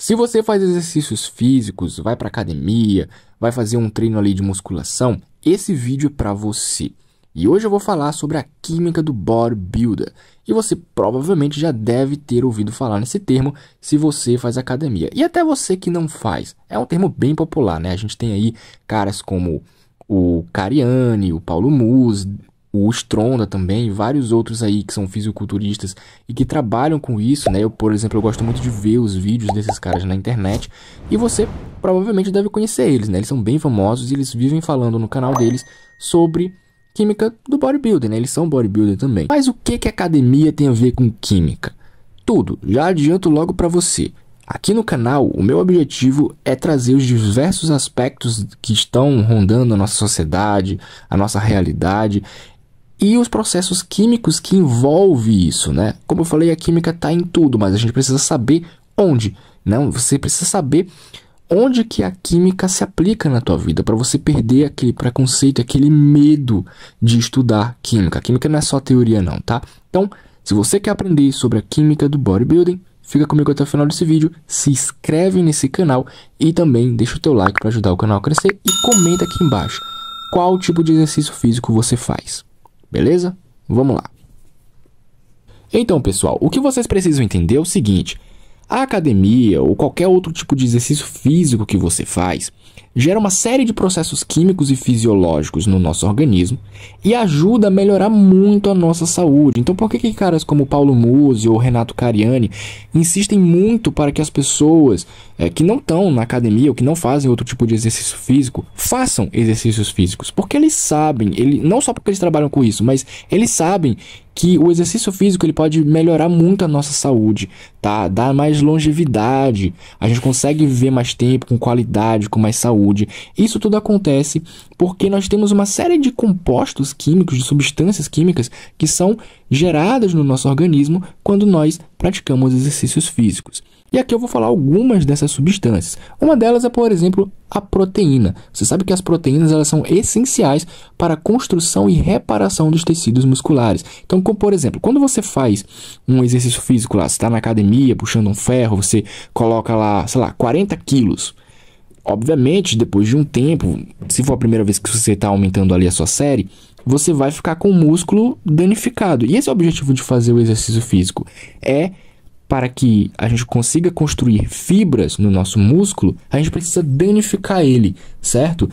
Se você faz exercícios físicos, vai para academia, vai fazer um treino ali de musculação, esse vídeo é para você. E hoje eu vou falar sobre a química do bodybuilder. E você provavelmente já deve ter ouvido falar nesse termo se você faz academia. E até você que não faz. É um termo bem popular, né? A gente tem aí caras como o Cariani, o Paulo Musi, o Stronda também, vários outros aí que são fisiculturistas e que trabalham com isso, né? Eu, por exemplo, eu gosto muito de ver os vídeos desses caras na internet e você provavelmente deve conhecer eles, né? Eles são bem famosos e eles vivem falando no canal deles sobre química do bodybuilder, né? Eles são bodybuilder também. Mas o que a academia tem a ver com química? Tudo. Já adianto logo para você. Aqui no canal, o meu objetivo é trazer os diversos aspectos que estão rondando a nossa sociedade, a nossa realidade e os processos químicos que envolvem isso, né? Como eu falei, a química está em tudo, mas a gente precisa saber onde. Não, você precisa saber onde que a química se aplica na tua vida, para você perder aquele preconceito, aquele medo de estudar química. A química não é só teoria não, tá? Então, se você quer aprender sobre a química do bodybuilding, fica comigo até o final desse vídeo, se inscreve nesse canal e também deixa o teu like para ajudar o canal a crescer e comenta aqui embaixo qual tipo de exercício físico você faz. Beleza? Vamos lá. Então, pessoal, o que vocês precisam entender é o seguinte: a academia ou qualquer outro tipo de exercício físico que você faz gera uma série de processos químicos e fisiológicos no nosso organismo e ajuda a melhorar muito a nossa saúde. Então, por que caras como Paulo Musi ou Renato Cariani insistem muito para que as pessoas que não estão na academia ou que não fazem outro tipo de exercício físico façam exercícios físicos? Porque eles sabem, não só porque eles trabalham com isso, mas eles sabem que o exercício físico ele pode melhorar muito a nossa saúde, tá? Dar mais longevidade, a gente consegue viver mais tempo, com qualidade, com mais saúde. Isso tudo acontece porque nós temos uma série de compostos químicos, de substâncias químicas que são geradas no nosso organismo quando nós praticamos exercícios físicos. E aqui eu vou falar algumas dessas substâncias. Uma delas é, por exemplo, a proteína. Você sabe que as proteínas elas são essenciais para a construção e reparação dos tecidos musculares. Então, como, por exemplo, quando você faz um exercício físico lá, você está na academia puxando um ferro, você coloca lá, sei lá, 40 quilos. Obviamente, depois de um tempo, se for a primeira vez que você está aumentando ali a sua série, você vai ficar com o músculo danificado. E esse é o objetivo de fazer o exercício físico. Para que a gente consiga construir fibras no nosso músculo, a gente precisa danificar ele, certo?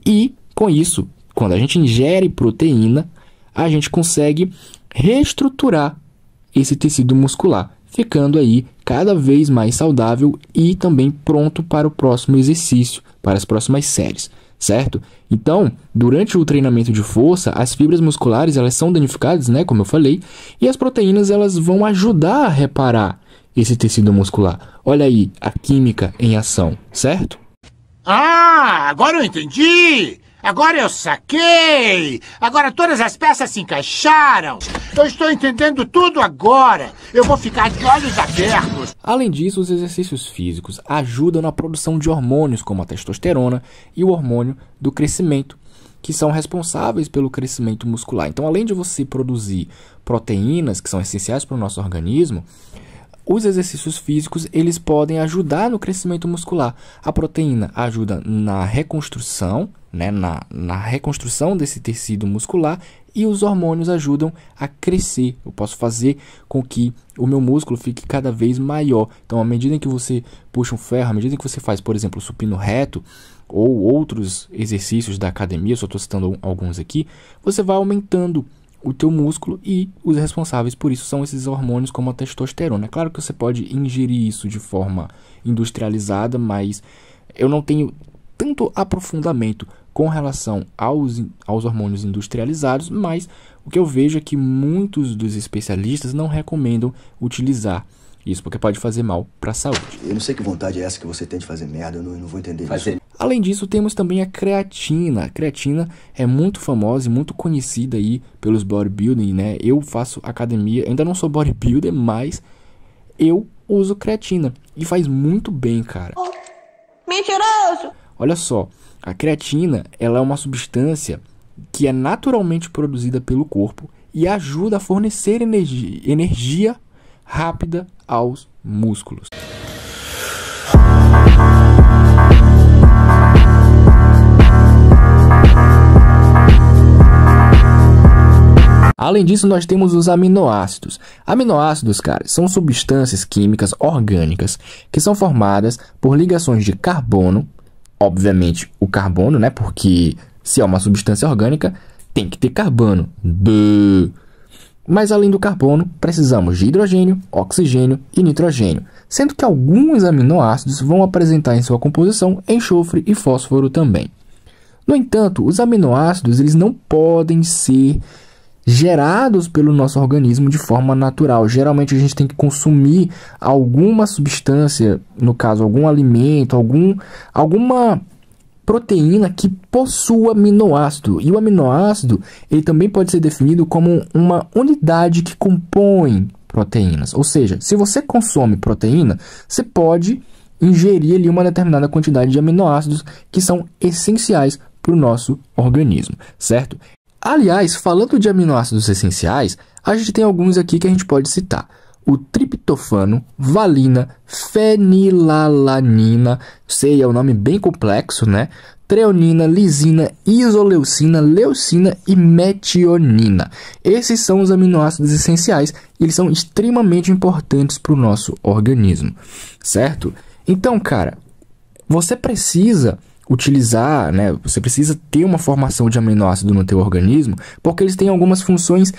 E, com isso, quando a gente ingere proteína, a gente consegue reestruturar esse tecido muscular, ficando aí cada vez mais saudável e também pronto para o próximo exercício, para as próximas séries, certo? Então, durante o treinamento de força, as fibras musculares elas são danificadas, né, como eu falei, e as proteínas elas vão ajudar a reparar esse tecido muscular. Olha aí a química em ação, certo? Ah, agora eu entendi! Agora eu saquei! Agora todas as peças se encaixaram! Eu estou entendendo tudo agora! Eu vou ficar de olhos abertos! Além disso, os exercícios físicos ajudam na produção de hormônios como a testosterona e o hormônio do crescimento, que são responsáveis pelo crescimento muscular. Então, além de você produzir proteínas que são essenciais para o nosso organismo, os exercícios físicos eles podem ajudar no crescimento muscular. A proteína ajuda na reconstrução, né, na reconstrução desse tecido muscular, e os hormônios ajudam a crescer. Eu posso fazer com que o meu músculo fique cada vez maior. Então, à medida em que você puxa um ferro, à medida em que você faz, por exemplo, o supino reto ou outros exercícios da academia, eu só estou citando alguns aqui, você vai aumentando o teu músculo e os responsáveis por isso são esses hormônios como a testosterona. É claro que você pode ingerir isso de forma industrializada, mas eu não tenho tanto aprofundamento com relação aos hormônios industrializados, mas o que eu vejo é que muitos dos especialistas não recomendam utilizar isso, porque pode fazer mal para a saúde. Eu não sei que vontade é essa que você tem de fazer merda, eu não vou entender isso. Além disso, temos também a creatina. A creatina é muito famosa e muito conhecida aí pelos bodybuilding, né? Eu faço academia, ainda não sou bodybuilder, mas eu uso creatina e faz muito bem, cara. Mentiroso! Olha só, a creatina, ela é uma substância que é naturalmente produzida pelo corpo e ajuda a fornecer energia rápida aos músculos. Além disso, nós temos os aminoácidos. Aminoácidos, cara, são substâncias químicas orgânicas que são formadas por ligações de carbono, obviamente o carbono, né? Porque se é uma substância orgânica, tem que ter carbono. Mas além do carbono, precisamos de hidrogênio, oxigênio e nitrogênio, sendo que alguns aminoácidos vão apresentar em sua composição enxofre e fósforo também. No entanto, os aminoácidos eles não podem ser gerados pelo nosso organismo de forma natural. Geralmente a gente tem que consumir alguma substância, no caso algum alimento, alguma proteína que possua aminoácido. E o aminoácido ele também pode ser definido como uma unidade que compõe proteínas. Ou seja, se você consome proteína, você pode ingerir ali uma determinada quantidade de aminoácidos que são essenciais para o nosso organismo, certo? Aliás, falando de aminoácidos essenciais, a gente tem alguns aqui que a gente pode citar. O triptofano, valina, fenilalanina, sei, é um nome bem complexo, né? Treonina, lisina, isoleucina, leucina e metionina. Esses são os aminoácidos essenciais e eles são extremamente importantes para o nosso organismo, certo? Então, cara, você precisa utilizar, né? Você precisa ter uma formação de aminoácido no teu organismo, porque eles têm algumas funções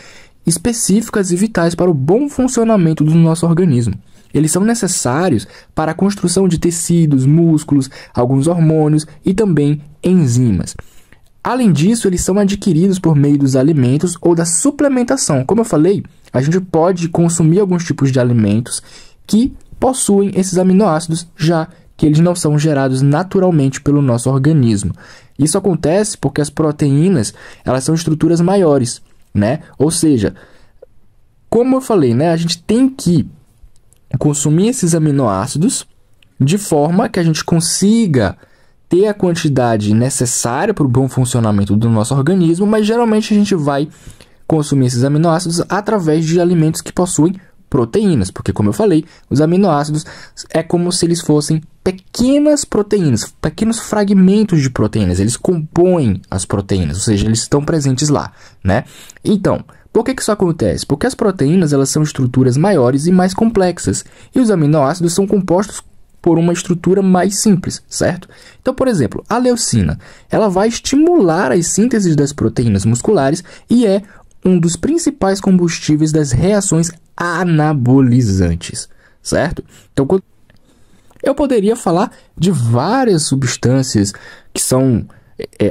específicas e vitais para o bom funcionamento do nosso organismo. Eles são necessários para a construção de tecidos, músculos, alguns hormônios e também enzimas. Além disso, eles são adquiridos por meio dos alimentos ou da suplementação. Como eu falei, a gente pode consumir alguns tipos de alimentos que possuem esses aminoácidos, já que eles não são gerados naturalmente pelo nosso organismo. Isso acontece porque as proteínas, elas são estruturas maiores, né? Ou seja, como eu falei, né, a gente tem que consumir esses aminoácidos de forma que a gente consiga ter a quantidade necessária para o bom funcionamento do nosso organismo, mas geralmente a gente vai consumir esses aminoácidos através de alimentos que possuem proteínas, porque como eu falei, os aminoácidos é como se eles fossem pequenas proteínas, pequenos fragmentos de proteínas, eles compõem as proteínas, ou seja, eles estão presentes lá, né? Então, por que isso acontece? Porque as proteínas elas são estruturas maiores e mais complexas, e os aminoácidos são compostos por uma estrutura mais simples, certo? Então, por exemplo, a leucina, ela vai estimular as sínteses das proteínas musculares e é um dos principais combustíveis das reações anabolizantes, certo? Então, eu poderia falar de várias substâncias que são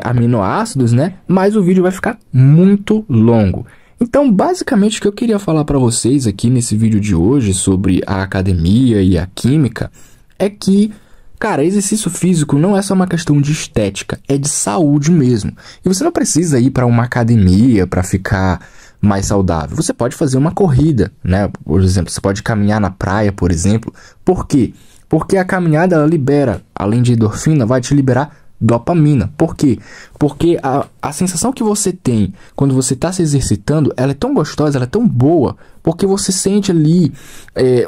aminoácidos, né? Mas o vídeo vai ficar muito longo. Então, basicamente, o que eu queria falar para vocês aqui nesse vídeo de hoje sobre a academia e a química é que, cara, exercício físico não é só uma questão de estética, é de saúde mesmo. E você não precisa ir para uma academia para ficar mais saudável. Você pode fazer uma corrida, né? Por exemplo, você pode caminhar na praia, por exemplo. Por quê? Porque a caminhada ela libera, além de endorfina, vai te liberar dopamina. Por quê? Porque a sensação que você tem quando você está se exercitando, ela é tão gostosa, ela é tão boa, porque você sente ali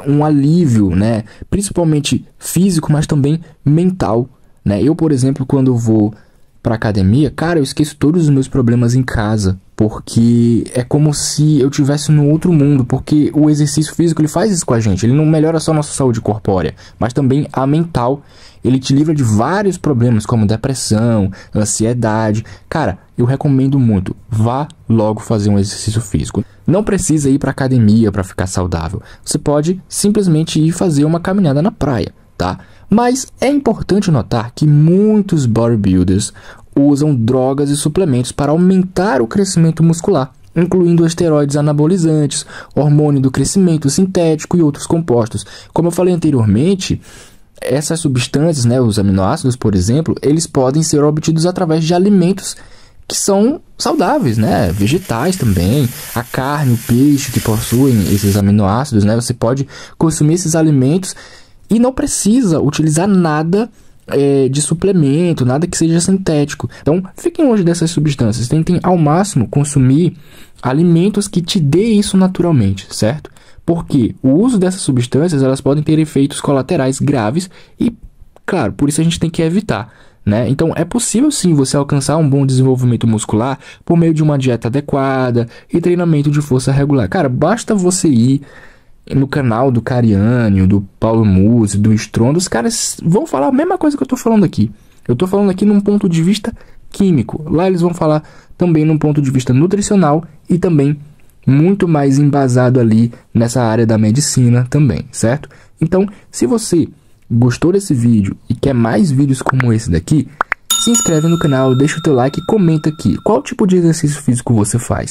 um alívio, né? Principalmente físico, mas também mental, né? Eu, por exemplo, quando eu vou para academia, cara, eu esqueço todos os meus problemas em casa, porque é como se eu estivesse no outro mundo, porque o exercício físico ele faz isso com a gente, ele não melhora só a nossa saúde corpórea, mas também a mental. Ele te livra de vários problemas como depressão, ansiedade. Cara, eu recomendo muito, vá logo fazer um exercício físico. Não precisa ir para academia para ficar saudável, você pode simplesmente ir fazer uma caminhada na praia, tá? Mas é importante notar que muitos bodybuilders usam drogas e suplementos para aumentar o crescimento muscular, incluindo esteroides anabolizantes, hormônio do crescimento sintético e outros compostos. Como eu falei anteriormente, essas substâncias, né, os aminoácidos, por exemplo, eles podem ser obtidos através de alimentos que são saudáveis, né? Vegetais também, a carne, o peixe que possuem esses aminoácidos, né? Você pode consumir esses alimentos e não precisa utilizar nada de suplemento, nada que seja sintético. Então, fiquem longe dessas substâncias. Tentem ao máximo consumir alimentos que te dê isso naturalmente, certo? Porque o uso dessas substâncias elas podem ter efeitos colaterais graves e Claro, por isso a gente tem que evitar, né? Então, é possível sim você alcançar um bom desenvolvimento muscular por meio de uma dieta adequada e treinamento de força regular. Cara, basta você ir no canal do Cariani, do Paulo Musi, do Stronda, os caras vão falar a mesma coisa que eu tô falando aqui. Eu tô falando aqui num ponto de vista químico. Lá eles vão falar também num ponto de vista nutricional e também muito mais embasado ali nessa área da medicina também, certo? Então, se você gostou desse vídeo e quer mais vídeos como esse daqui, se inscreve no canal, deixa o teu like e comenta aqui qual tipo de exercício físico você faz.